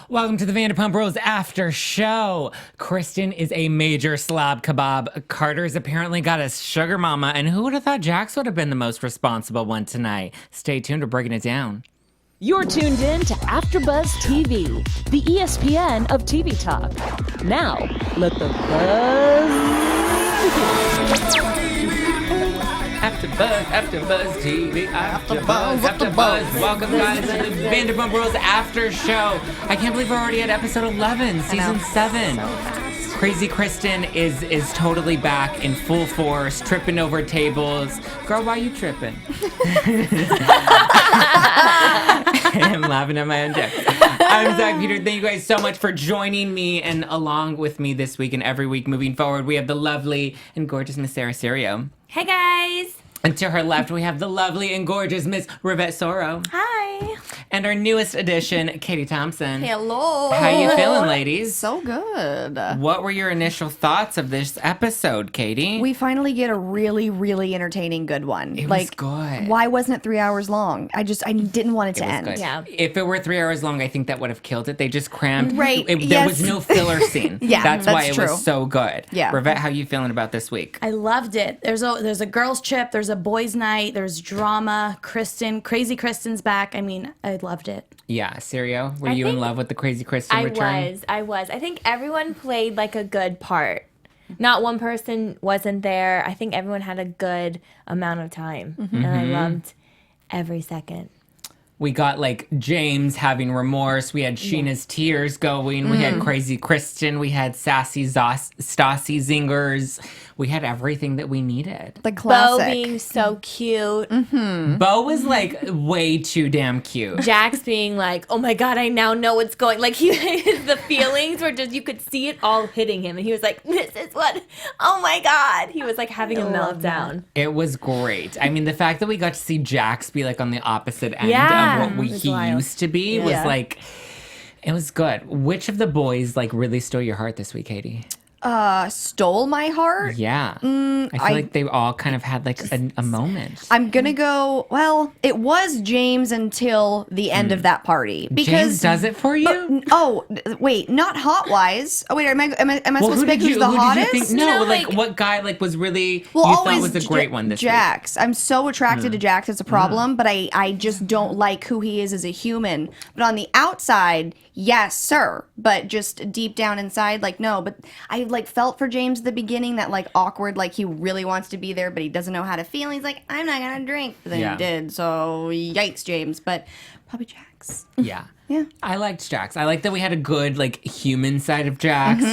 Welcome to the Vanderpump Rules after show. Kristen is a major slob kebab. Carter's apparently got a sugar mama, and who would have thought Jax would have been the most responsible one tonight? Stay tuned, we're breaking it down. You're tuned in to AfterBuzz TV, the ESPN of TV talk. Now, let the buzz begin. AfterBuzz TV, AfterBuzz. Welcome guys to the Vanderpump Rules after show. I can't believe we're already at episode 11, season 7. Crazy Kristen is totally back in full force, tripping over tables. Girl, why you tripping? I'm laughing at my own jokes. I'm Zach Peter. Thank you guys so much for joining me and along with me this week and every week moving forward. We have the lovely and gorgeous Miss Sarah Serio. Hey guys. And to her left, we have the lovely and gorgeous Miss Rivette Soro. Hi. And our newest addition, Katie Thompson. Hello. How you feeling, ladies? So good. What were your initial thoughts of this episode, Katie? We finally get a really, really entertaining good one. It was good. Why wasn't it 3 hours long? I didn't want it to end. Good. Yeah. If it were 3 hours long, I think that would have killed it. They just crammed. Right. There was no filler scene. Yeah, That's why it true. was so good. Yeah. Rivette, how you feeling about this week? I loved it. There's a girls' trip. There's a boys' night. There's drama. Crazy Kristen's back. I mean, I loved it. Yeah, Serio, were you in love with the Crazy Kristen return? I was. I think everyone played like a good part. Not one person wasn't there. I think everyone had a good amount of time. And I loved every second. We got like James having remorse. We had Scheana's tears going. We had Crazy Kristen. We had sassy Stassi zingers. We had everything that we needed. The classic. Bo being so cute. Bo was like way too damn cute. Jax being like, oh my God, I now know what's going. Like the feelings were just, you could see it all hitting him. And he was like, this is what, oh my God. He was like having a meltdown. It was great. I mean, the fact that we got to see Jax be like on the opposite end of what he used to be was like, it was good. Which of the boys like really stole your heart this week, Katie? Stole my heart? Yeah. I feel like they all kind of had like a moment. I'm gonna go, well, it was James until the end of that party. Because James does it for you? Wait, not hot-wise. Oh, wait, am I supposed to pick who's the who hottest? Did you think? No, like what guy like was really you always thought was a great one this Jax. I'm so attracted to Jax. It's a problem, but I just don't like who he is as a human. But on the outside, yes, sir. But just deep down inside, like, no. But I like felt for James at the beginning, that like awkward, like he really wants to be there, but he doesn't know how to feel. He's like, I'm not gonna drink. But then he did. So yikes, James. But probably Jax. Yeah. Yeah. I liked Jax. I liked that we had a good, like, human side of Jax.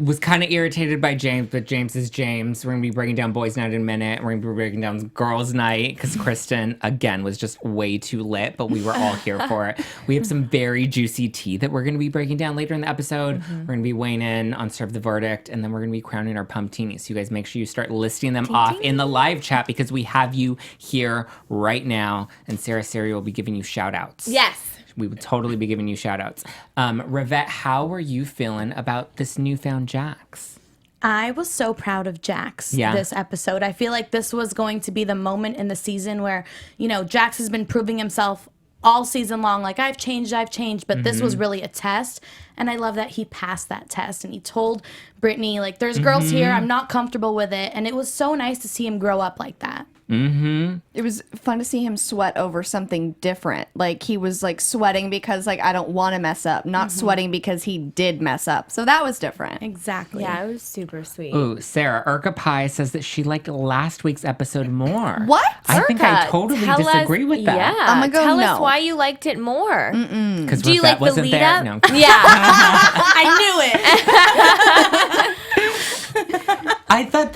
Was kind of irritated by James, but James is James. We're going to be breaking down Boys Night in a minute. We're going to be breaking down Girls Night, because Kristen, again, was just way too lit, but we were all here for it. We have some very juicy tea that we're going to be breaking down later in the episode. We're going to be weighing in on Serve the Verdict, and then we're going to be crowning our pumptinis. So you guys make sure you start listing them off in the live chat, because we have you here right now, and Sarah Siri will be giving you shout-outs. Yes. We would totally be giving you shout-outs. Rivette, how were you feeling about this newfound Jax? I was so proud of Jax this episode. I feel like this was going to be the moment in the season where, Jax has been proving himself all season long. Like, I've changed. But this was really a test. And I love that he passed that test. And he told Brittany, like, there's girls here. I'm not comfortable with it. And it was so nice to see him grow up like that. It was fun to see him sweat over something different. Like, he was like sweating because like, I don't want to mess up, not sweating because he did mess up. So that was different. Exactly. Yeah, it was super sweet. Ooh, Sarah, Urka Pie says that she liked last week's episode more. What? I think I Urka, totally tell disagree us, with that. Yeah, I'm gonna go tell no. us why you liked it more. Because Do you Rivette like the wasn't lead there. up? No. Yeah. I knew it. I thought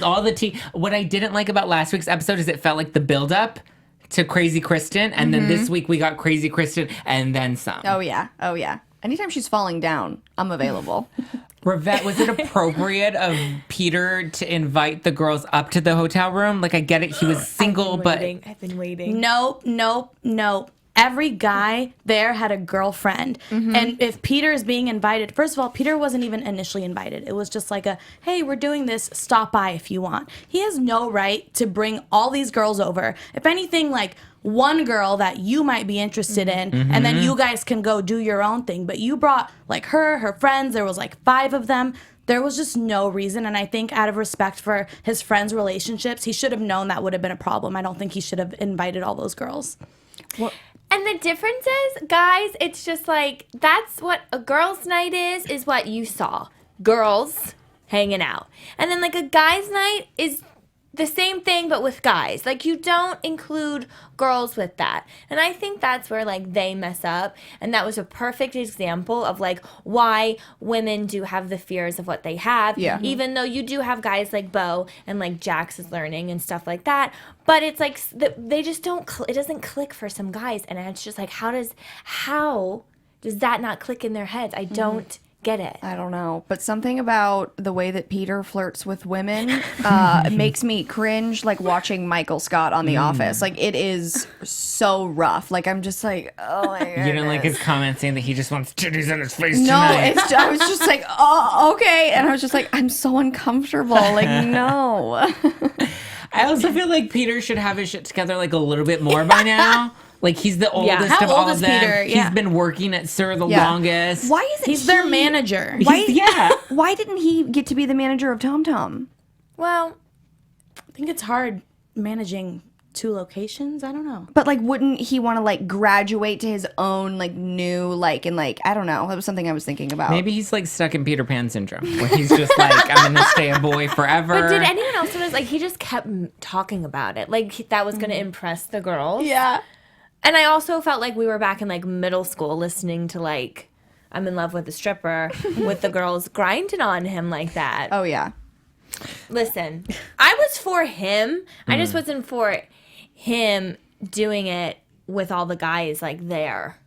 all the tea. What I didn't like about last week's episode is it felt like the build-up to Crazy Kristen, and then this week we got Crazy Kristen and then some. Oh yeah. Anytime she's falling down, I'm available. Rivette, was it appropriate of Peter to invite the girls up to the hotel room? Like, I get it, he was single, but... I've been waiting. Nope. Every guy there had a girlfriend. And if Peter is being invited, first of all, Peter wasn't even initially invited. It was just like hey, we're doing this, stop by if you want. He has no right to bring all these girls over. If anything, like, one girl that you might be interested in, and then you guys can go do your own thing. But you brought like her friends. There was like 5 of them. There was just no reason, and I think out of respect for his friends' relationships, he should have known that would have been a problem. I don't think he should have invited all those girls. And the difference is, guys, it's just like, that's what a girls' night is what you saw. Girls hanging out. And then, like, a guys' night is the same thing, but with guys. Like, you don't include girls with that. And I think that's where, like, they mess up. And that was a perfect example of, like, why women do have the fears of what they have. Yeah. Even though you do have guys like Bo and, like, Jax is learning and stuff like that. But it's, like, they just don't, it doesn't click for some guys. And it's just, like, how does that not click in their heads? I don't get it. I don't know, but something about the way that Peter flirts with women makes me cringe, like watching Michael Scott on The Office. Like, it is so rough. Like, I'm just like, oh my god. You didn't like his comment saying that he just wants titties in his face No, tonight. I was just like, oh, okay. And I was just like, I'm so uncomfortable. Like, no. I also feel like Peter should have his shit together like a little bit more by now. Like, he's the oldest How of old all is of them. Peter? Yeah. He's been working at Sir the longest. Why isn't He's their manager. Why didn't he get to be the manager of Tom Tom? Well, I think it's hard managing 2 locations. I don't know. But like, wouldn't he want to like graduate to his own like new like and like I don't know. That was something I was thinking about. Maybe he's like stuck in Peter Pan syndrome, where he's just like, I'm gonna stay a boy forever. but did anyone else notice, like, he just kept talking about it. Like, that was going to impress the girls. Yeah. And I also felt like we were back in, like, middle school listening to, like, I'm in love with a stripper with the girls grinding on him like that. Oh yeah. Listen, I was for him. I just wasn't for him doing it with all the guys, like, there.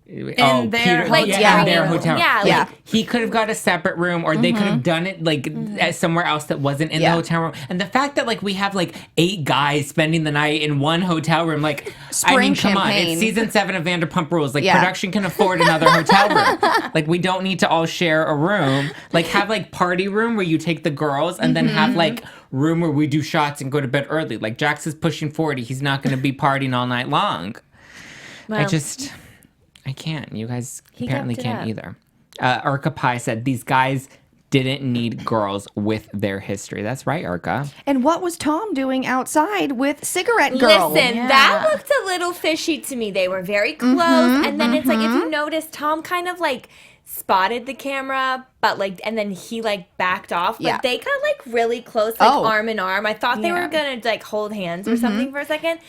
In their Like, hotel their room. hotel. Yeah, Yeah. like, He could have got a separate room, or they could have done it like somewhere else that wasn't in the hotel room. And the fact that like we have like 8 guys spending the night in one hotel room, like I mean, come on, champagne. it's season 7 of Vanderpump Rules. Like Yeah. production can afford another hotel room. Like we don't need to all share a room. Like have like party room where you take the girls, and then have like room where we do shots and go to bed early. Like Jax is pushing 40, he's not going to be partying all night long. well, I can't. You guys He apparently kept it can't up. either. Urka Pie said these guys didn't need girls with their history. That's right, Urka. And what was Tom doing outside with Cigarette Girl? listen, Yeah. that looked a little fishy to me. They were very close. And then it's like, if you notice, Tom kind of like spotted the camera, but like, and then he like backed off. But Yeah. they got like really close, like Oh. arm in arm. I thought they were going to like hold hands or something for a second.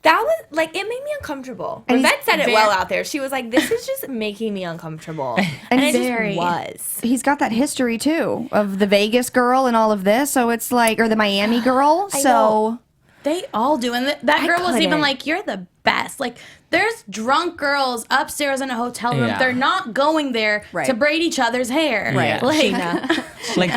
That was like, it made me uncomfortable. And Yvette said it very- well out there. She was like, this is just making me uncomfortable. And it very- just was. He's got that history too of the Vegas girl and all of this. So it's like, or the Miami girl. I So know. They all do. And that girl was even couldn't. like, you're the best. Like, there's drunk girls upstairs in a hotel room. Yeah. They're not going there Right. to braid each other's hair. Right. Like, Like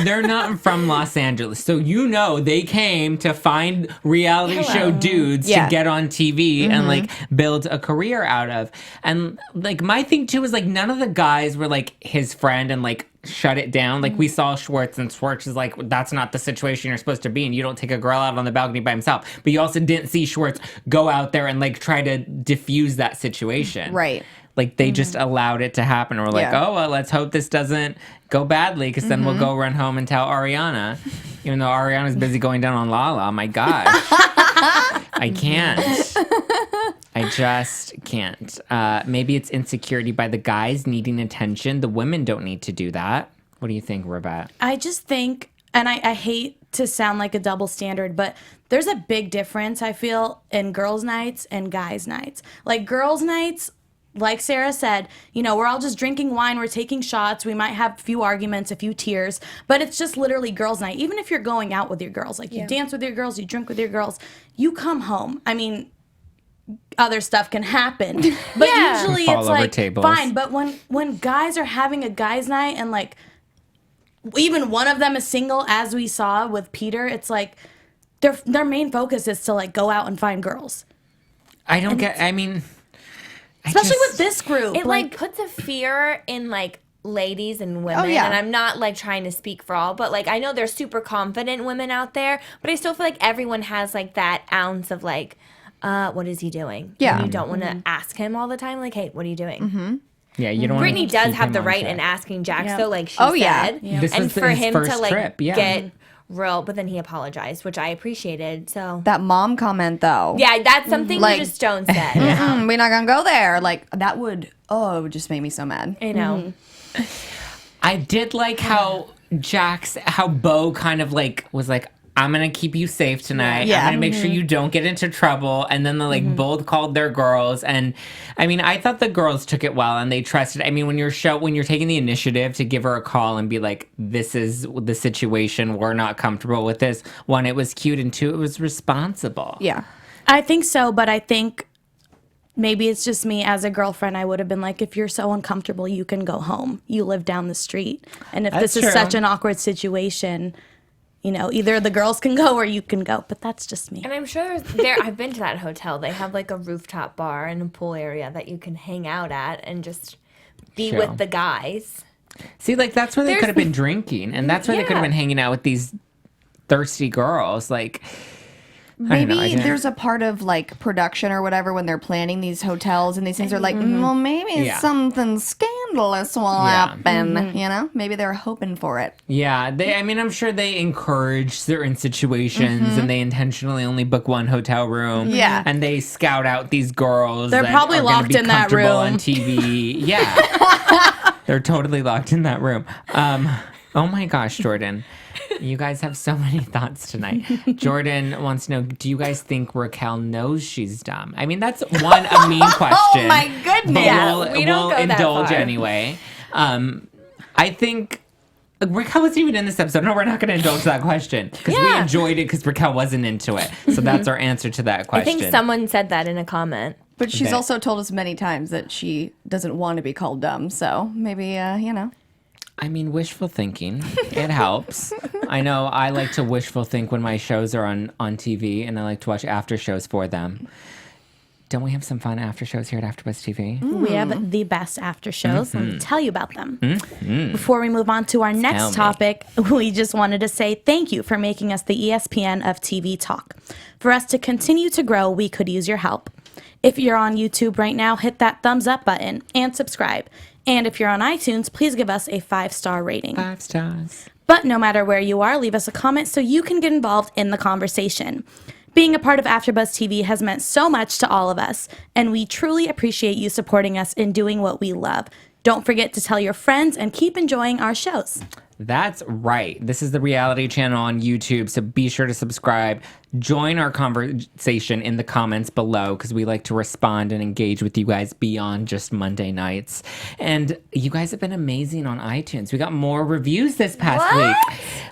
they're not from Los Angeles, so you know they came to find reality show dudes Yeah. to get on TV and like build a career out of. And like my thing too is like none of the guys were like his friend and like shut it down. Like we saw Schwartz, and Schwartz is like, that's not the situation you're supposed to be in. You don't take a girl out on the balcony by himself. But you also didn't see Schwartz go out there and like try to diffuse that situation. Right. Like they just allowed it to happen. And we're like, Yeah. oh, well, let's hope this doesn't go badly, because then we'll go run home and tell Ariana. Even though Ariana's busy going down on Lala. My gosh. I can't. I just can't. Maybe it's insecurity by the guys needing attention. The women don't need to do that. What do you think, Rebecca? I just think, and I hate to sound like a double standard, but there's a big difference, I feel, in girls' nights and guys' nights. Like, girls' nights, like Sarah said, you know, we're all just drinking wine, we're taking shots, we might have a few arguments, a few tears, but it's just literally girls' night. Even if you're going out with your girls, like you dance with your girls, you drink with your girls, you come home. I mean, other stuff can happen, but usually Fall it's over like tables. fine. But when guys are having a guys' night and like even one of them is single, as we saw with Peter, it's like their main focus is to like go out and find girls. I don't get, I mean... Especially with this group. It like puts a fear in like ladies and women, and I'm not like trying to speak for all, but like I know there's super confident women out there, but I still feel like everyone has like that ounce of like, what is he doing? Yeah. And you don't want to ask him all the time, like, hey, what are you doing? Yeah, you don't want Brittany does have the right in asking Jax, though, like she said. This and was for his him first to like trip, get real, but then he apologized, which I appreciated. So That mom comment, though. yeah, that's something Like- you just don't say. We're not gonna go there. Like, that would, it would just make me so mad. You know. I did like how Bo kind of like was like, I'm gonna keep you safe tonight. Yeah. I'm gonna make sure you don't get into trouble. And then they like both called their girls. And I mean, I thought the girls took it well and they trusted. I mean, when you're taking the initiative to give her a call and be like, this is the situation, we're not comfortable with this. One, it was cute, and two, it was responsible. Yeah. I think so, but I think maybe it's just me as a girlfriend. I would have been like, if you're so uncomfortable, you can go home. You live down the street. And if That's this is true. such an awkward situation, you know, either the girls can go or you can go. But that's just me. And I'm sure I've been to that hotel. They have like a rooftop bar and a pool area that you can hang out at and just be Chill. with the guys. See, like, that's where they There's- could have been drinking. And that's where they could have been hanging out with these thirsty girls. Like, I don't know, Maybe there's a part of like production or whatever when they're planning these hotels and these things are like, well, maybe Yeah. something scandalous will happen. You know, maybe they're hoping for it. Yeah, I'm sure they encourage certain situations and they intentionally only book one hotel room. Yeah. And they scout out these girls. They're that probably are gonna locked be in that comfortable on room. TV. Yeah. They're totally locked in that room. Oh my gosh, Jordan. You guys have so many thoughts tonight. Jordan wants to know, do you guys think Raquel knows she's dumb? I mean, that's a mean question. Oh my goodness. But Yeah, we don't we'll go that indulge far. anyway. I think Raquel wasn't even in this episode. No, we're not going to indulge that question because we Yeah. enjoyed it because Raquel wasn't into it. So that's our answer to that I question. think someone said that in a comment. But she's Okay. also told us many times that she doesn't want to be called dumb. So maybe, you know. I mean, wishful thinking. It helps. I know I like to wishful think when my shows are on TV, and I like to watch after shows for them. Don't we have some fun after shows here at AfterBuzz TV? We have the best after shows. Let me tell you about them. Before we move on to our Tell next me. topic, we just wanted to say thank you for making us the ESPN of TV talk. For us to continue to grow, we could use your help. If you're on YouTube right now, hit that thumbs up button and subscribe. And if you're on iTunes, please give us a 5-star rating. 5 stars. But no matter where you are, leave us a comment so you can get involved in the conversation. Being a part of AfterBuzz TV has meant so much to all of us, and we truly appreciate you supporting us in doing what we love. Don't forget to tell your friends and keep enjoying our shows. That's right. This is the reality channel on YouTube, so be sure to subscribe. Join our conversation in the comments below because we like to respond and engage with you guys beyond just Monday nights. And you guys have been amazing on iTunes. We got more reviews this past week.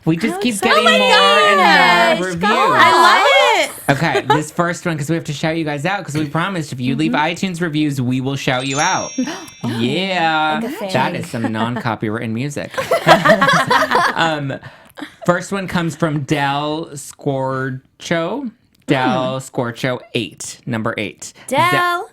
We just keep getting more and more reviews. I love it. Okay, this first one, because we have to shout you guys out, because we promised if you leave iTunes reviews, we will shout you out. Yeah. Like a fan. That is some non-copywritten music. First one comes from Del Scorcho. Del Scorcho 8, number 8. Del.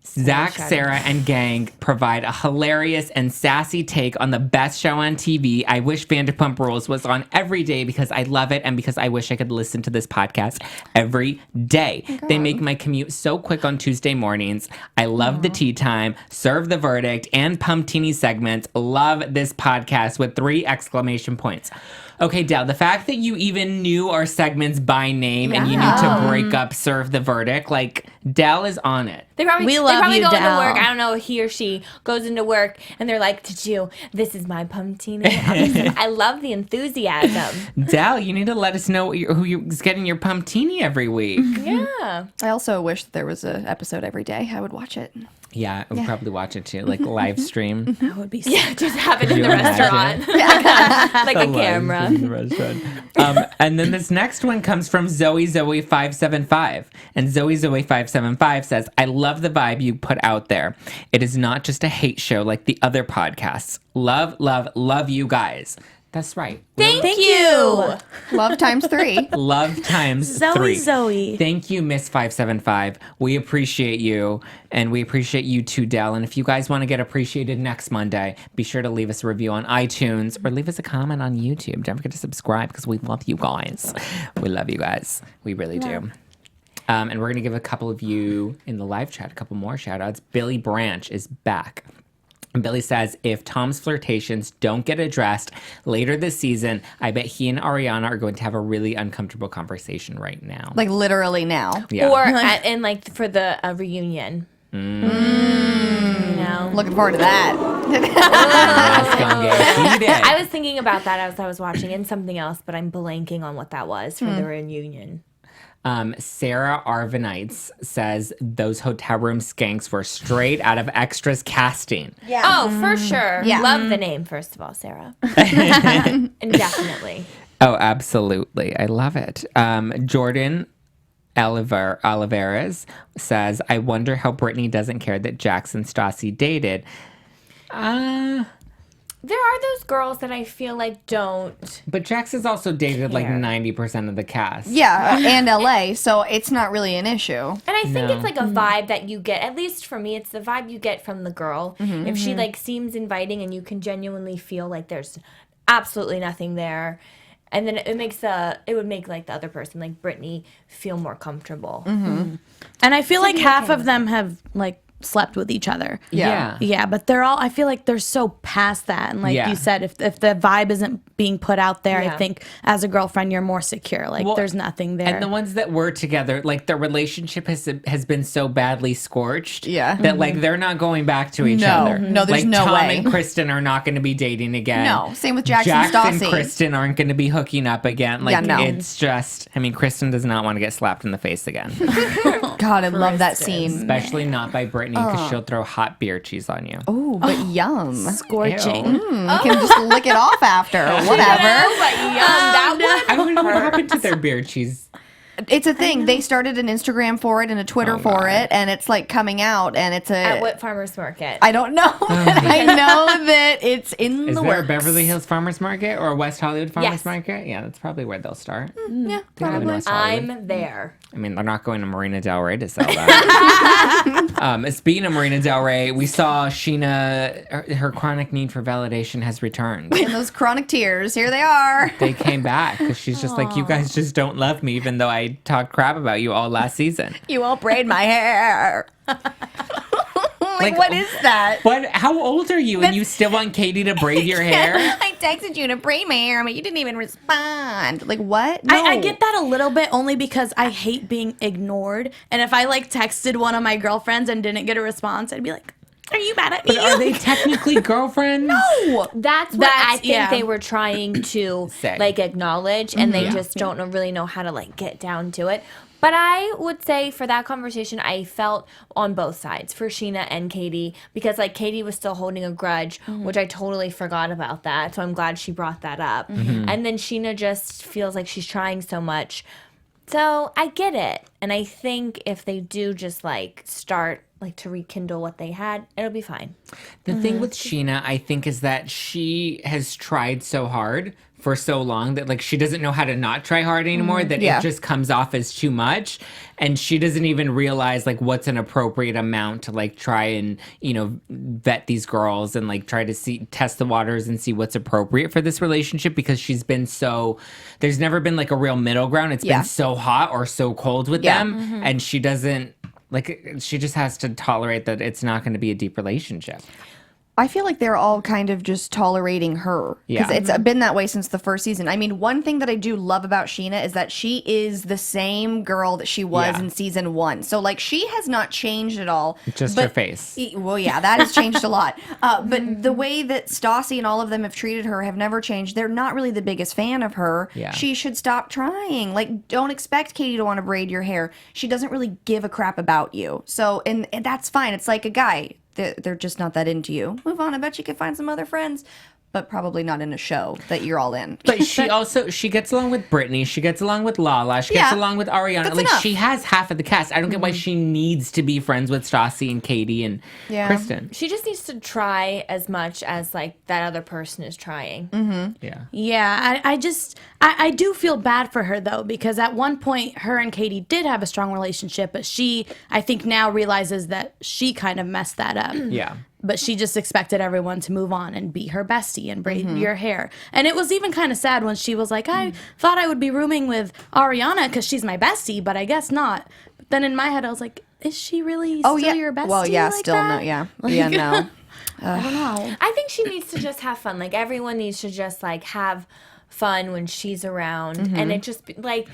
Zach, Sarah, and gang provide a hilarious and sassy take on the best show on TV. I wish Vanderpump Rules was on every day because I love it and because I wish I could listen to this podcast every day. They make my commute so quick on Tuesday mornings. I love the tea time, serve the verdict, and pumptini segments. Love this podcast with 3 exclamation points. Okay, Del, the fact that you even knew our segments by name and you need to break up serve the verdict, like, Del is on it. They probably We love you, go into Del. work. I don't know, he or she goes into work and they're like, this is my pumptini. I love the enthusiasm. Del, you need to let us know who's getting your pumptini every week. Yeah. I also wish that there was an episode every day. I would watch it. Yeah, I would probably watch it too, like live stream. That would be so Just have it in you the restaurant. like a camera. In the restaurant. And then this next one comes from Zoe575. And Zoe575 says, I love the vibe you put out there. It is not just a hate show like the other podcasts. Love, love, love you guys. That's right. Thank you. Love times 3. Love times 3. Zoe. Thank you, Miss 575. We appreciate you, and we appreciate you too, Del. And if you guys want to get appreciated next Monday, be sure to leave us a review on iTunes or leave us a comment on YouTube. Don't forget to subscribe because we love you guys. We love you guys. We really do. And we're going to give a couple of you in the live chat a couple more shout outs. Billy Branch is back. And Billy says, if Tom's flirtations don't get addressed later this season, I bet he and Ariana are going to have a really uncomfortable conversation right now. Like literally now. Yeah. Or and like for the reunion. You know? Looking forward to that. It's gonna get heated. I was thinking about that as I was watching and something else, but I'm blanking on what that was for the reunion. Sarah Arvanites says those hotel room skanks were straight out of Extras casting. Yeah. Oh, for sure. Yeah. Love the name, first of all, Sarah. Indefinitely. Oh, absolutely. I love it. Jordan Oliveras says, I wonder how Brittany doesn't care that Jax and Stassi dated. There are those girls that I feel like don't. But Jax has also dated like Care. 90% of the cast. Yeah, and LA, so it's not really an issue. And I think it's like a vibe that you get, at least for me, it's the vibe you get from the girl. If she like seems inviting and you can genuinely feel like there's absolutely nothing there. And then it would make like the other person, like Brittany, feel more comfortable. And I feel like half of them have like slept with each other. Yeah. Yeah, but I feel like they're so past that. And like you said, if the vibe isn't being put out there, I think as a girlfriend, you're more secure. Like there's nothing there. And the ones that were together, like their relationship has been so badly scorched Yeah. that like they're not going back to each other. No, there's like, no Tom way. and Kristen are not going to be dating again. No, same with Jax and Jax and Stassi. Kristen aren't going to be hooking up again. Like no. it's just, I mean, Kristen does not want to get slapped in the face again. God, I love that scene. Especially not by Brittany because she'll throw hot beer cheese on you. Oh, but yum. Scorching. Ew. You can just lick it off after. Whatever. That I don't know what happened to their beer cheese. It's a thing. They started an Instagram for it and a Twitter for it, and it's like coming out, and it's a. at what farmer's market? I don't know, but I know that it's in Is the there works. a Beverly Hills Farmers Market or a West Hollywood Farmers Yes. Market? Yeah, that's probably where they'll start. Yeah, They live in probably. West Hollywood. I'm there. I mean, they're not going to Marina Del Rey to sell that. Speaking of Marina Del Rey, we saw Scheana, her chronic need for validation has returned. And those chronic tears, here they are. They came back because she's just like, you guys just don't love me, even though I talked crap about you all last season. You won't braid my hair. Like, what is that? But how old are you and you still want Katie to braid your hair? I texted you to braid my hair, but you didn't even respond. Like, what? No. I get that a little bit only because I hate being ignored. And if I like texted one of my girlfriends and didn't get a response, I'd be like, are you mad at me? But are they technically girlfriends? No. That's what I think yeah. they were trying to Say. like acknowledge, and they just don't really know how to like get down to it. But I would say for that conversation, I felt on both sides for Scheana and Katie, because like Katie was still holding a grudge, which I totally forgot about that. So I'm glad she brought that up. And then Scheana just feels like she's trying so much. So I get it. And I think if they do just like start like to rekindle what they had, it'll be fine. The thing with Scheana, I think, is that she has tried so hard for so long that like she doesn't know how to not try hard anymore, that Yeah. it just comes off as too much, and she doesn't even realize like what's an appropriate amount to like try and, you know, vet these girls and like try to test the waters and see what's appropriate for this relationship, because she's been so, there's never been like a real middle ground. It's been so hot or so cold with them, and she doesn't, like, she just has to tolerate that it's not going to be a deep relationship. I feel like they're all kind of just tolerating her. Because Yeah. it's been that way since the first season. I mean, one thing that I do love about Scheana is that she is the same girl that she was in season 1. So, like, she has not changed at all. Just her face. Well, yeah, that has changed a lot. But the way that Stassi and all of them have treated her have never changed. They're not really the biggest fan of her. Yeah. She should stop trying. Like, don't expect Katie to want to braid your hair. She doesn't really give a crap about you. So, and that's fine. It's like a guy. They're just not that into you. Move on. I bet you can find some other friends. but probably not in a show that you're all in. But she gets along with Brittany. She gets along with Lala. She gets along with Ariana. That's like enough. she has half of the cast. I don't get why she needs to be friends with Stassi and Katie and Kristen. She just needs to try as much as like that other person is trying. Yeah. Yeah, I do feel bad for her though, because at one point her and Katie did have a strong relationship, but she, I think now realizes that she kind of messed that up. Yeah. But she just expected everyone to move on and be her bestie and braid your hair. And it was even kind of sad when she was like, I thought I would be rooming with Ariana because she's my bestie, but I guess not. But then in my head, I was like, is she really still your bestie? Well, yeah, like still that? no, yeah. Yeah, no. I don't know. I think she needs to just have fun. Like everyone needs to just like have fun when she's around, and it just like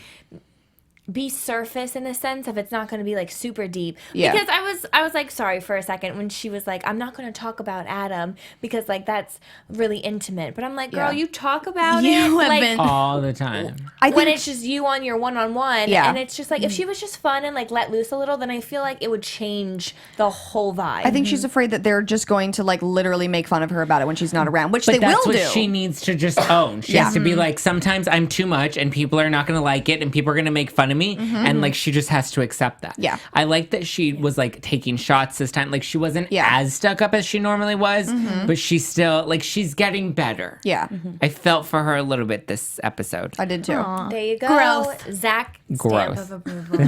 be surface in a sense if it's not going to be like super deep. Yeah. Because I was like sorry for a second when she was like, I'm not going to talk about Adam because like that's really intimate. But I'm like, girl, you talk about it You have like been All the time. when it's just you on your one-on-one. Yeah. And it's just like if she was just fun and like let loose a little, then I feel like it would change the whole vibe. I think she's afraid that they're just going to like literally make fun of her about it when she's not around, which they that's will what do. she needs to just own. She has to be like, sometimes I'm too much and people are not going to like it and people are going to make fun of me. And like, she just has to accept that. Yeah. I like that she was like taking shots this time. Like she wasn't Yeah. as stuck up as she normally was, but she's still like, she's getting better. Yeah, I felt for her a little bit this episode. I did too. there you go. Growth. Zach, stamp Growth. of approval.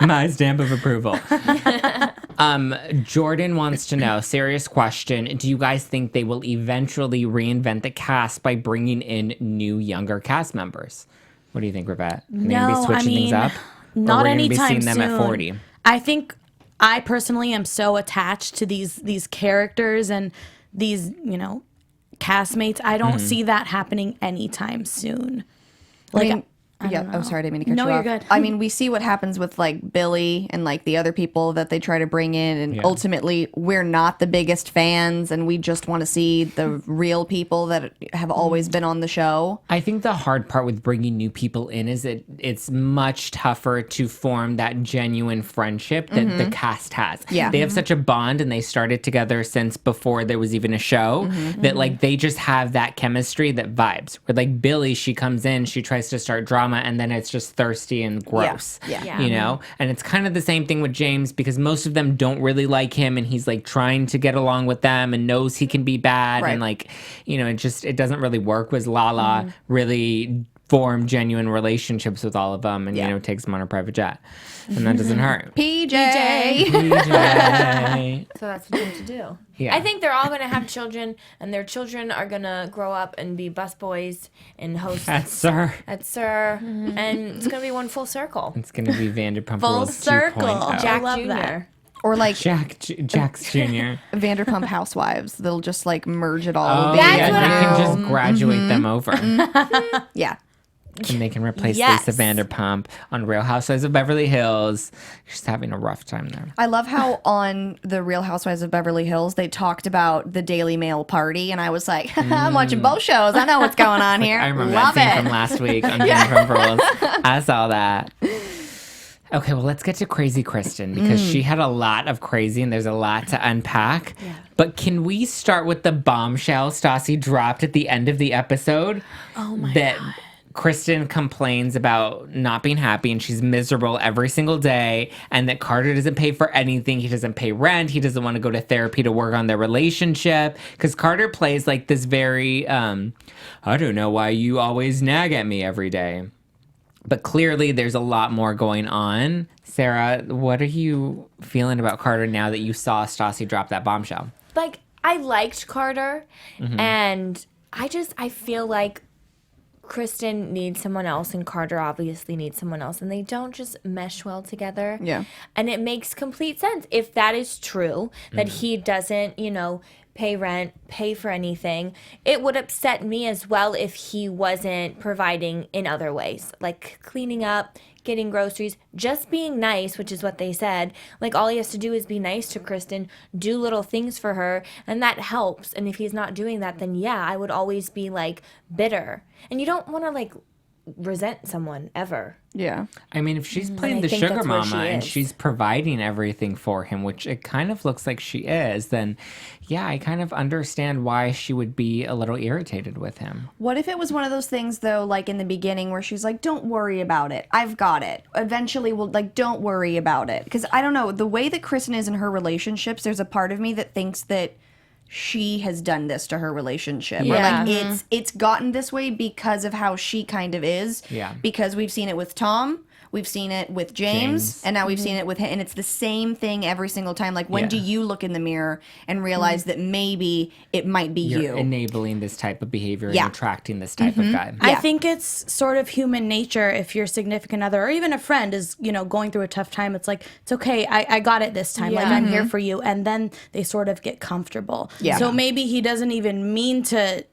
My stamp of approval. Jordan wants to know, serious question, do you guys think they will eventually reinvent the cast by bringing in new younger cast members? What do you think, Rivette? Are they going to be switching things up? Not or are we anytime gonna be seeing soon. them at 40? I think I personally am so attached to these characters and these, castmates. I don't see that happening anytime soon. Like, I mean, I'm sorry, I didn't mean to cut No, you you're off. good. I mean, we see what happens with like Billy and like the other people that they try to bring in, and ultimately we're not the biggest fans, and we just want to see the real people that have always been on the show. I think the hard part with bringing new people in is that it's much tougher to form that genuine friendship that the cast has. Yeah. They have such a bond and they started together since before there was even a show that like they just have that chemistry that vibes. Where like Billy, she comes in, she tries to start drama and then it's just thirsty and gross. Yeah. You know? And it's kind of the same thing with James because most of them don't really like him and he's like trying to get along with them and knows he can be bad Right. and like, it doesn't really work with Lala really form genuine relationships with all of them and takes them on her private jet. And that doesn't hurt. PJ. PJ. So that's what you have to do. Yeah. I think they're all going to have children, and their children are going to grow up and be busboys and hosts That's Sir. at Sir, and it's going to be one full circle. It's going to be Vanderpump Full Rules circle. 2.0. Jack love Jr. that. Or like Jax Jr. Vanderpump Housewives. They'll just like merge it all. Oh, and be That's yeah, what they I- can just graduate them over. yeah. And they can replace Yes. Lisa Vanderpump on Real Housewives of Beverly Hills. She's having a rough time there. I love how on the Real Housewives of Beverly Hills they talked about the Daily Mail party, and I was like, I'm watching both shows. I know what's going on here. I remember love that scene it. from last week on Vanderpump Rules. I saw that. Okay, well, let's get to Crazy Kristen because she had a lot of crazy and there's a lot to unpack. Yeah. But can we start with the bombshell Stassi dropped at the end of the episode? Oh my that God. Kristen complains about not being happy and she's miserable every single day, and that Carter doesn't pay for anything. He doesn't pay rent. He doesn't want to go to therapy to work on their relationship because Carter plays like this very, I don't know why you always nag at me every day. But clearly there's a lot more going on. Sarah, what are you feeling about Carter now that you saw Stassi drop that bombshell? Like, I liked Carter, and I feel like Kristen needs someone else and Carter obviously needs someone else, and they don't just mesh well together. Yeah. And it makes complete sense if that is true, that he doesn't, pay rent, pay for anything. It would upset me as well if he wasn't providing in other ways, like cleaning up, getting groceries, just being nice, which is what they said. Like, all he has to do is be nice to Kristen, do little things for her, and that helps. And if he's not doing that, then yeah, I would always be like bitter. And you don't want to like resent someone ever. Yeah. I mean, if she's playing I the think sugar that's where she mama and is. she's providing everything for him, which it kind of looks like she is, then yeah, I kind of understand why she would be a little irritated with him. What if it was one of those things, though, like in the beginning where she's like, don't worry about it. I've got it. Eventually, we'll, like, don't worry about it. Because I don't know, the way that Kristen is in her relationships, there's a part of me that thinks that she has done this to her relationship. Or Yeah. like it's gotten this way because of how she kind of is. Yeah. Because we've seen it with Tom. We've seen it with James, and now we've seen it with him, and it's the same thing every single time. Like, when do you look in the mirror and realize that maybe it might be You're you? enabling this type of behavior Yeah. and attracting this type of guy. I think it's sort of human nature if your significant other or even a friend is, going through a tough time. It's like, it's okay. I got it this time. Like, I'm here for you. And then they sort of get comfortable. Yeah. So maybe he doesn't even mean to,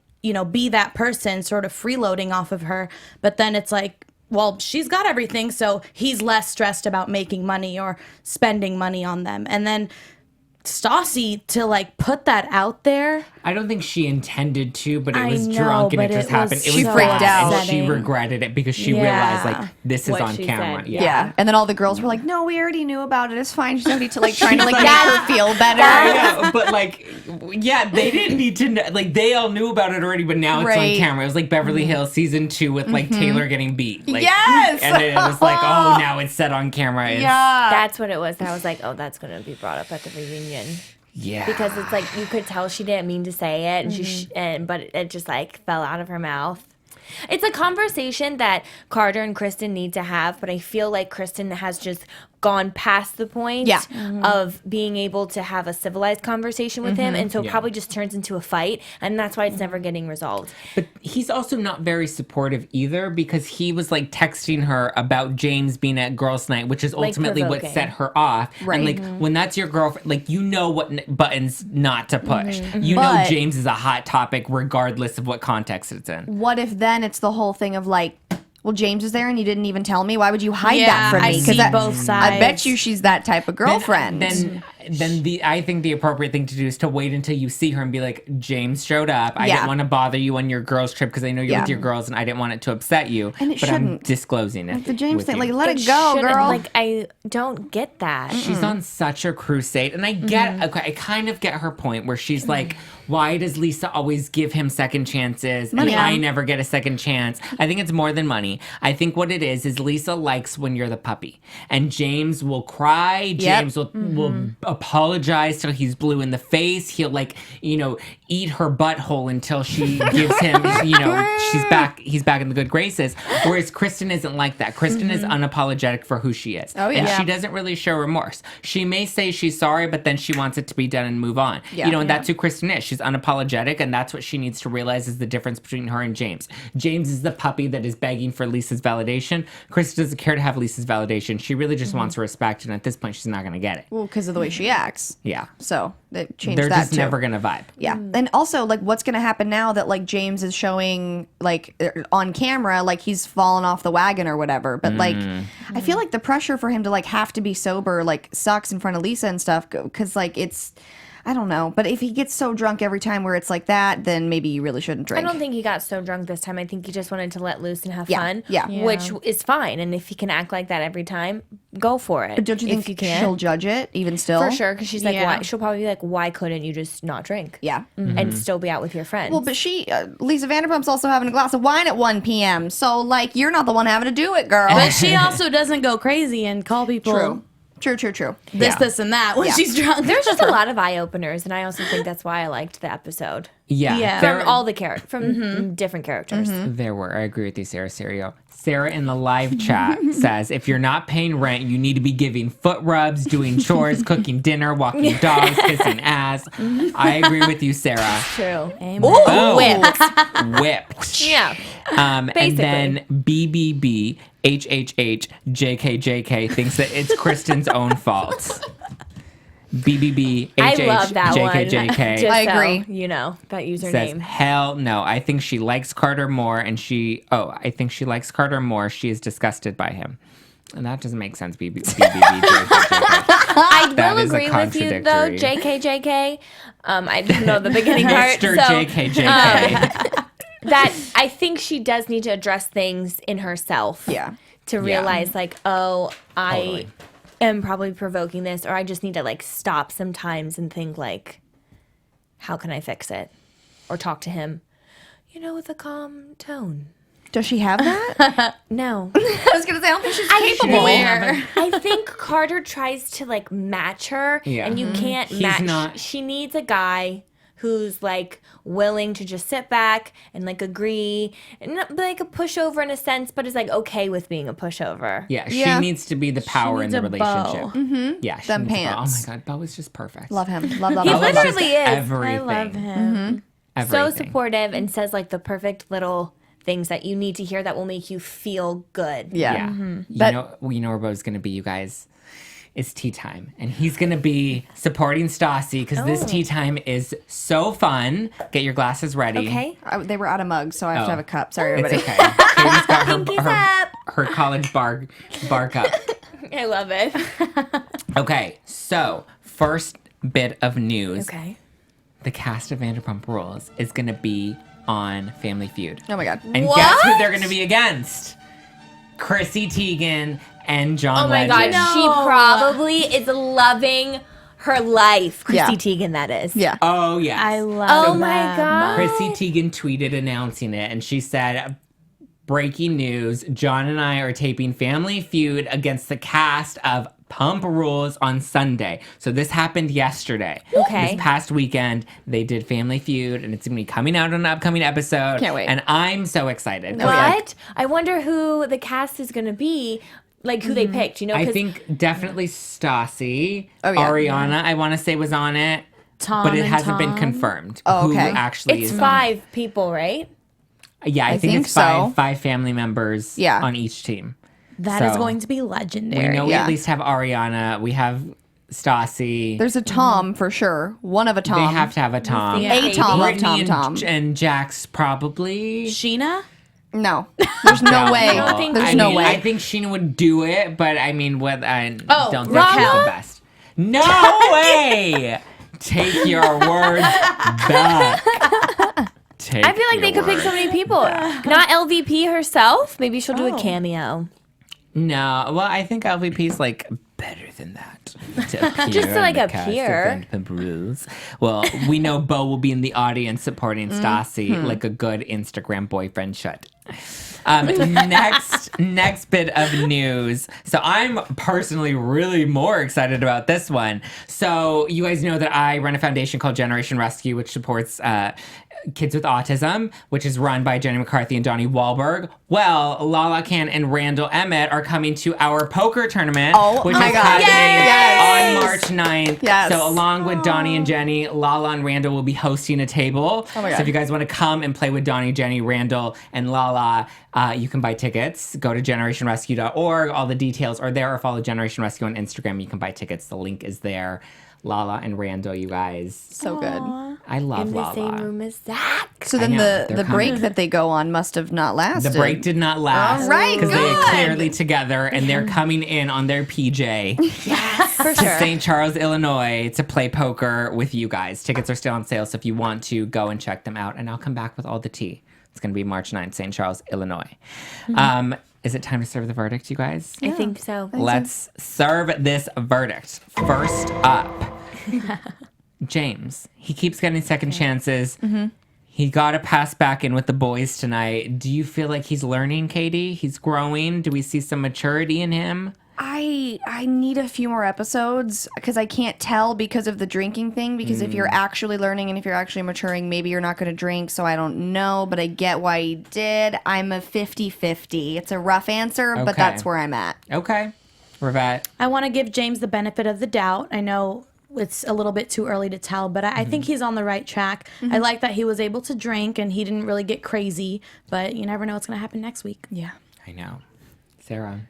be that person sort of freeloading off of her. But then it's like, well, she's got everything, so he's less stressed about making money or spending money on them. And then Stassi to like put that out there. I don't think she intended to, but it I was know, drunk and but it just it happened. was It was She bad, freaked out. and she upsetting. regretted it because she Yeah. realized like this is What on she camera. said. Yeah. And then all the girls were like, no, we already knew about it. It's fine. She's already to like trying to like make her feel better. Yeah, but like, yeah, they didn't need to know. Like, they all knew about it already, but now it's Right. on camera. It was like Beverly Hills season 2 with like Taylor getting beat. Like, Yes! and then it was like, oh, now it's set on camera. It's, Yeah. That's what it was. And I was like, oh, that's going to be brought up at the reunion. yeah. Because it's like, you could tell she didn't mean to say it, and but it just like fell out of her mouth. It's a conversation that Carter and Kristen need to have, but I feel like Kristen has just gone past the point Yeah. of being able to have a civilized conversation with him, and so it Yeah. probably just turns into a fight, and that's why it's never getting resolved. But he's also not very supportive either because he was like texting her about James being at girls' night, which is ultimately what provoking. set her off. Right. And like when that's your girlfriend, like you know what buttons not to push. You know But- James is a hot topic regardless of what context it's in. What if then it's the whole thing of like, well, James is there and you didn't even tell me. Why would you hide that from me? I see both sides. I bet you she's that type of girlfriend. Then I think the appropriate thing to do is to wait until you see her and be like, James showed up. I Yeah. didn't want to bother you on your girls' trip because I know you're Yeah. with your girls and I didn't want it to upset you. And it but I'm shouldn't. disclosing it. the James with thing, you. like, let it It go, shouldn't- girl. Like, I don't get that. She's on such a crusade. And I get, okay, I kind of get her point where she's like, why does Lisa always give him second chances and I never get a second chance? I think it's more than money. I think what it is Lisa likes when you're the puppy. And James will cry. James will apologize till he's blue in the face. He'll like, eat her butthole until she gives him, he's back in the good graces. Whereas Kristen isn't like that. Kristen is unapologetic for who she is. Oh, yeah. And she doesn't really show remorse. She may say she's sorry, but then she wants it to be done and move on. Yeah. And that's who Kristen is. She's unapologetic, and that's what she needs to realize is the difference between her and James. James is the puppy that is begging for Lisa's validation. Kristen doesn't care to have Lisa's validation. She really just wants respect, and at this point, she's not going to get it. Well, because of the way she acts. Yeah. So it changed They're that just too. never going to vibe. Yeah. And also, like, what's going to happen now that, like, James is showing, like, on camera, like, he's fallen off the wagon or whatever. But, like, I feel like the pressure for him to, like, have to be sober, like, sucks in front of Lisa and stuff. Because, like, it's, I don't know. But if he gets so drunk every time where it's like that, then maybe you really shouldn't drink. I don't think he got so drunk this time. I think he just wanted to let loose and have Yeah, fun. yeah. Which is fine. And if he can act like that every time, go for it. But don't you think if you can? she'll judge it, even still? For sure, because she's like, Yeah. why? She'll probably be like, why couldn't you just not drink? Yeah. And still be out with your friends. Well, but Lisa Vanderpump's also having a glass of wine at 1 p.m. So, like, you're not the one having to do it, girl. But she also doesn't go crazy and call people True. this, and that when she's drunk. there's just a lot of eye openers, and I also think that's why I liked the episode. Yeah. From all the from different characters. There were. I agree with you, Sarah Serio. Sarah in the live chat says, if you're not paying rent, you need to be giving foot rubs, doing chores, cooking dinner, walking dogs, kissing ass. I agree with you, Sarah. True. Boom. Whipped. Whipped. Yeah. And Basically. then BBB, HHH, JKJK thinks that it's Kristen's own fault. BBB, I HH, love that JKJK. one. Just I so agree. you know, that Says, username. hell no. I think she likes Carter more, and I think she likes Carter more. She is disgusted by him. And that doesn't make sense, BBB, JKJK. I That will is a agree with you, though, contradictory. JKJK. I didn't know the beginning part. Mr. So, JKJK. that I think she does need to address things in herself. Yeah. To realize, like, oh, Totally. I am probably provoking this, or I just need to, like, stop sometimes and think, like, how can I fix it? Or talk to him, with a calm tone. Does she have that? No. I was gonna say I don't think she's capable. I think Carter tries to, like, match her, Yeah. and you can't He's match. not- She needs a guy who's, like, willing to just sit back and, like, agree, and not be, like, a pushover in a sense, but is, like, okay with being a pushover. Yeah, Yeah. she needs to be the power in needs the a beau. relationship. Yeah, she Them needs a beau. pants. Oh my God, Beau is just perfect. Love him. Love. He Beau is just literally is. everything. I love him. So Everything. supportive and says, like, the perfect little things that you need to hear that will make you feel good. Yeah. Yeah. You know where Beau's going to be, you guys. It's tea time. And he's going to be supporting Stassi because this tea time is so fun. Get your glasses ready. Okay. They were out of mugs, so I have to have a cup. Sorry, It's everybody. okay. Katie's got Pinkies her, up. her college bar cup. I love it. Okay, so first bit of news. Okay. The cast of Vanderpump Rules is going to be on Family Feud. Oh my God. And guess who they're going to be against? Chrissy Teigen and John Oh my Legend. God, she probably is loving her life. Chrissy Yeah. Teigen, that is. Yeah. Oh, yes. I love Oh my them. God. Chrissy Teigen tweeted announcing it, and she said, breaking news, John and I are taping Family Feud against the cast of Pump Rules on Sunday. So this happened yesterday. Okay. This past weekend, they did Family Feud, and it's going to be coming out on an upcoming episode. Can't wait. And I'm so excited. What? I wonder who the cast is going to be, like who they picked, I 'cause think definitely Stassi. Oh, yeah. Ariana, I want to say, was on it. Tom but it and hasn't been Tom. confirmed Oh, okay. who actually it's is 5 people, right? on. Yeah, I think think it's so. five family members Yeah. on each team. That is So, going to be We legendary. know we Yeah. at least have Ariana. We have Stassi. There's a Tom for sure. One of a Tom. They have to have a Tom. Yeah. A Tom of Brittany Tom. and Jax probably. Scheana? No. There's no way. don't think There's I no mean, way. I think Scheana would do it, but I mean, what I Oh, don't think Raquel? she's the best. No way! Take your words back. Take I feel like they your could pick so words. many people. Not LVP herself. Maybe she'll do a cameo. No, well, I think LVP's like better than that. To appear Just to, on like, the cast of appear. Vanderpump Rules. Well, we know Beau will be in the audience supporting Stassi like a good Instagram boyfriend should. Next bit of news. So I'm personally really more excited about this one. So you guys know that I run a foundation called Generation Rescue, which supports kids with autism, which is run by Jenny McCarthy and Donnie Wahlberg. Well, Lala Can and Randall Emmett are coming to our poker tournament, Oh which my is God. happening Yes. on March 9th. Yes. So along with Donnie and Jenny, Lala and Randall will be hosting a table. Oh my So God. if you guys want to come and play with Donnie, Jenny, Randall, and Lala, you can buy tickets. Go to generationrescue.org. All the details are there, or follow Generation Rescue on Instagram. You can buy tickets. The link is there. Lala and Randall, you guys. So good. I love In the Lala. same room as Zach. So then know, the they're break coming. that they go on must have not lasted. The break did not last. All right, Because they are good. clearly together and they're coming in on their PJ For to sure. St. Charles, Illinois to play poker with you guys. Tickets are still on sale, so if you want to, go and check them out. And I'll come back with all the tea. It's going to be March 9th, St. Charles, Illinois. Is it time to serve the verdict, you guys? I think so. Let's serve this verdict. First up, James. He keeps getting second chances. He got a pass back in with the boys tonight. Do you feel like he's learning, Katie? He's growing? Do we see some maturity in him? I need a few more episodes because I can't tell because of the drinking thing. Because if you're actually learning and if you're actually maturing, maybe you're not going to drink. So I don't know, but I get why he did. I'm a 50-50. It's a rough answer, but Okay. that's where I'm at. Okay. Rivette. I want to give James the benefit of the doubt. I know it's a little bit too early to tell, but I think he's on the right track. I like that he was able to drink and he didn't really get crazy, but you never know what's going to happen next week. Yeah. I know. Sarah.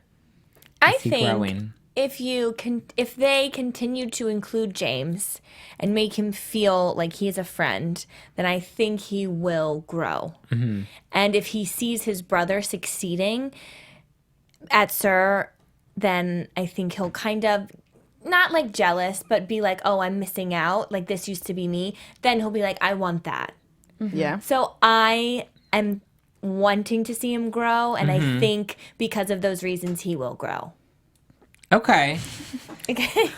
I Is he think growing? if they continue to include James and make him feel like he's a friend, then I think he will grow. And if he sees his brother succeeding at Sir, then I think he'll kind of not like jealous, but be like, "Oh, I'm missing out. Like this used to be me." Then he'll be like, "I want that." Yeah. So I am wanting to see him grow, and I think because of those reasons, he will grow. Okay. Okay.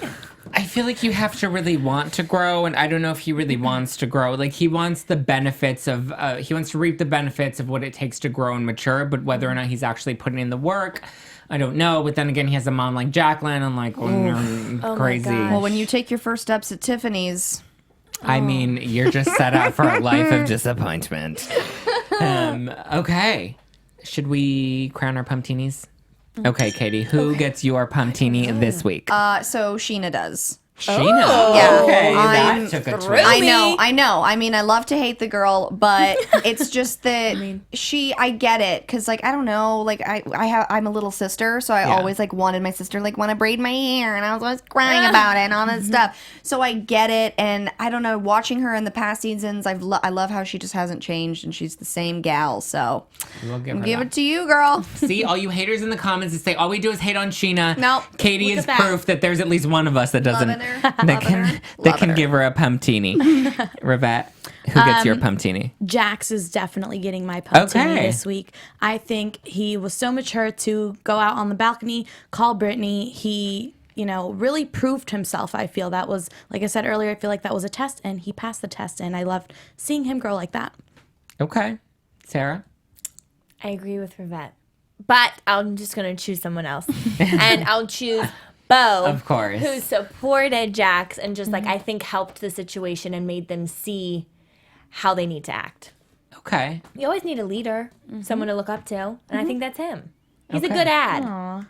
I feel like you have to really want to grow, and I don't know if he really wants to grow. Like, he wants the benefits of, he wants to reap the benefits of what it takes to grow and mature, but whether or not he's actually putting in the work, I don't know. But then again, he has a mom like Jacqueline, and like, crazy. Well, when you take your first steps at Tiffany's... I mean, you're just set up for a life of disappointment. Okay. Should we crown our pumptinis? Okay, Katie, who gets your pumptini this week? So Scheana does. Scheana. Yeah. Okay, I'm that took a twist. I know. I mean, I love to hate the girl, but it's just that I get it. Cause like, I don't know, like I'm a little sister. So I always like wanted my sister, like want to braid my hair, and I was always crying about it and all that stuff. So I get it. And I don't know, watching her in the past seasons, I love how she just hasn't changed and she's the same gal. So We'll give it to you, girl. See, all you haters in the comments that say all we do is hate on Scheana. Nope. Katie Look is at that. proof that there's at least one of us that doesn't Loving her. that can give her a pumptini. Rivette, who gets your pumptini? Jax is definitely getting my pumptini Okay. this week. I think he was so mature to go out on the balcony, call Brittany. He, really proved himself. I feel that was, like I said earlier, I feel like that was a test, and he passed the test, and I loved seeing him grow like that. Okay. Sarah? I agree with Rivette, but I'm just gonna choose someone else, and I'll choose Bo, Of course. who supported Jax and just like I think helped the situation and made them see how they need to act. Okay. You always need a leader, someone to look up to, and I think that's him. He's Okay. a good ad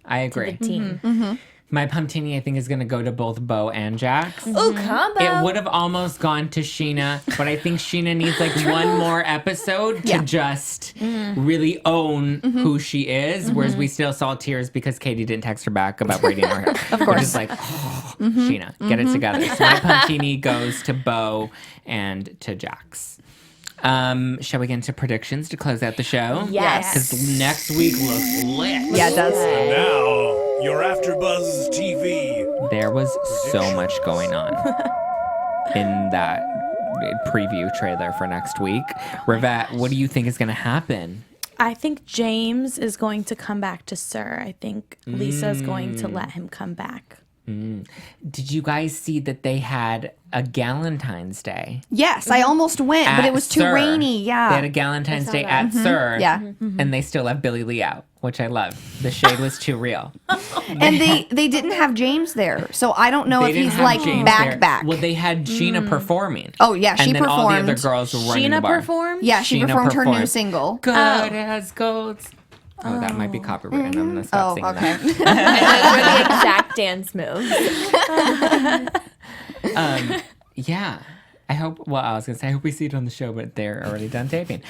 I to the agree. team. My pumptini, I think, is going to go to both Bo and Jax. Ooh, combo. It would have almost gone to Scheana, but I think Scheana needs like one more episode to just really own who she is, whereas we still saw tears because Katie didn't text her back about braiding her hair. Of course. Which is like, Scheana, get it together. So my pumptini goes to Bo and to Jax. Shall we get into predictions to close out the show? Yes. Because next week looks lit. Yeah, it does. Now, your AfterBuzz TV. There was so much going on in that preview trailer for next week. Rivette, what do you think is going to happen? I think James is going to come back to Sir. I think Lisa's going to let him come back. Did you guys see that they had a Galentine's Day? Yes, I almost went, but At it was too Sir. rainy. They had Yeah. a Galentine's Day at Sir. Yeah. And they still have Billy Lee out, which I love. The shade was too real. And they didn't have James there. So I don't know They if didn't he's have like James back there. back. Well, they had Scheana performing. Oh, yeah, she and then all the other performed. girls were running the Sheena bar. performed? Yeah, she Scheana performed her new performed. single. Good as gold. Oh, that might be copyrighted. I'm going to stop Oh, singing okay. that. Those were the exact dance moves. Yeah. I hope we see it on the show, but they're already done taping.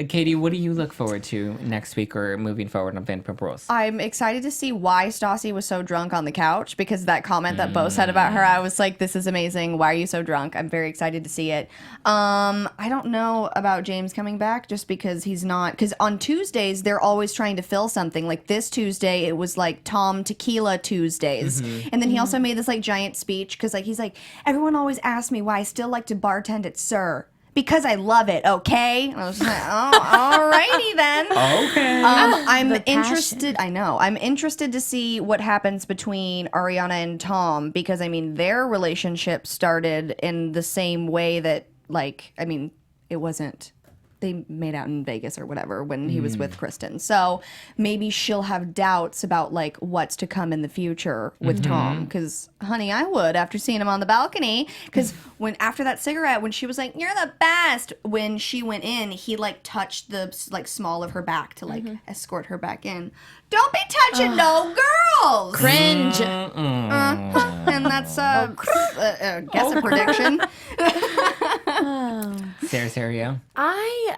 Katie, what do you look forward to next week or moving forward on Vanderpump Rules? I'm excited to see why Stassi was so drunk on the couch, because that comment that Bo said about her, I was like, this is amazing. Why are you so drunk? I'm very excited to see it. I don't know about James coming back just because he's not, because on Tuesdays, they're always trying to fill something. Like this Tuesday, it was like Tom Tequila Tuesdays. And then he also made this like giant speech because like he's like, everyone always asks me why I still like to bartend at Sir. Because I love it, okay? And I was just like, oh, alrighty then. Okay. I'm The interested. I know. I'm interested to see what happens between Ariana and Tom because I mean their relationship started in the same way that like I mean it wasn't. They made out in Vegas or whatever when he was with Kristen. So maybe she'll have doubts about like what's to come in the future with Tom. Because, honey, I would after seeing him on the balcony. Because when after that cigarette, when she was like, "You're the best," when she went in, he like touched the like small of her back to like escort her back in. Don't be touching no girls. Cringe. And that's guess a prediction. Sarah, I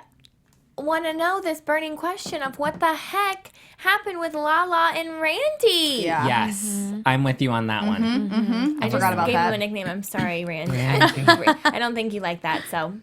want to know this burning question of what the heck happened with Lala and Randy. Yeah. yes, I'm with you on that one. I forgot just about gave that. him a nickname. I'm sorry, Randy. Randy. I don't think you like that. So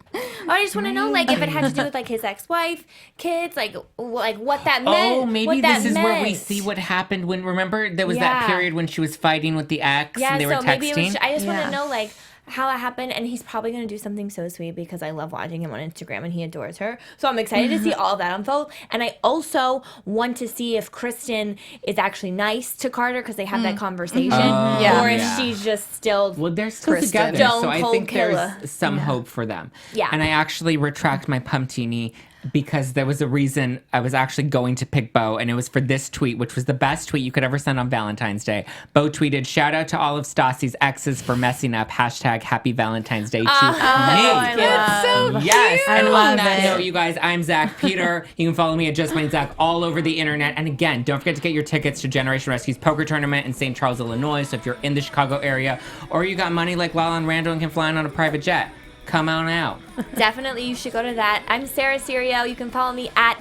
I just want to know, like, if it had to do with like his ex-wife, kids, like what that meant. Oh, maybe what that this is where we meant. see what happened when. Remember, there was that Yeah. period when she was fighting with the ex, Yeah, and they were so texting. maybe it was, I just want Yeah. to know, like, how it happened, and he's probably going to do something so sweet because I love watching him on Instagram and he adores her. So I'm excited to see all that unfold. And I also want to see if Kristen is actually nice to Carter because they had that conversation, or if she's just still. Well, they're still Kristen. together, Stone so I cold think killer. there's some hope for them. Yeah. And I actually retract my pumptini because there was a reason I was actually going to pick Bo, and it was for this tweet, which was the best tweet you could ever send on Valentine's Day. Bo tweeted, "Shout out to all of Stassi's exes for messing up. Hashtag Happy Valentine's Day to me." That's so Yes, and on love that it. note, you guys, I'm Zach Peter. You can follow me at Just Plain Zach all over the internet. And again, don't forget to get your tickets to Generation Rescue's poker tournament in St. Charles, Illinois. So if you're in the Chicago area, or you got money like Lala and Randall and can fly on a private jet, come on out. Definitely, you should go to that. I'm Sarah Serio. You can follow me at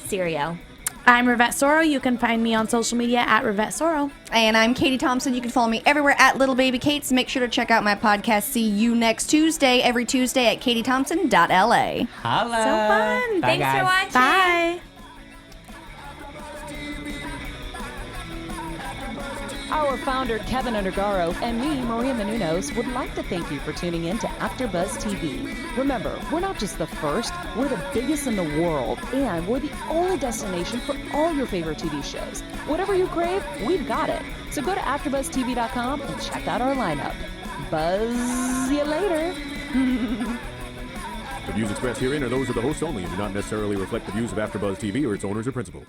@Serio. I'm Rivette Soro. You can find me on social media at Rivette Soro. And I'm Katie Thompson. You can follow me everywhere at Little Baby Kates. Make sure to check out my podcast. See you next Tuesday, every Tuesday at katiethompson.la. Holla. So fun. Bye, Thanks guys. for watching. Bye. Our founder, Kevin Undergaro, and me, Maria Menounos, would like to thank you for tuning in to AfterBuzz TV. Remember, we're not just the first, we're the biggest in the world, and we're the only destination for all your favorite TV shows. Whatever you crave, we've got it. So go to AfterBuzzTV.com and check out our lineup. Buzz you later. The views expressed herein are those of the hosts only and do not necessarily reflect the views of AfterBuzz TV or its owners or principals.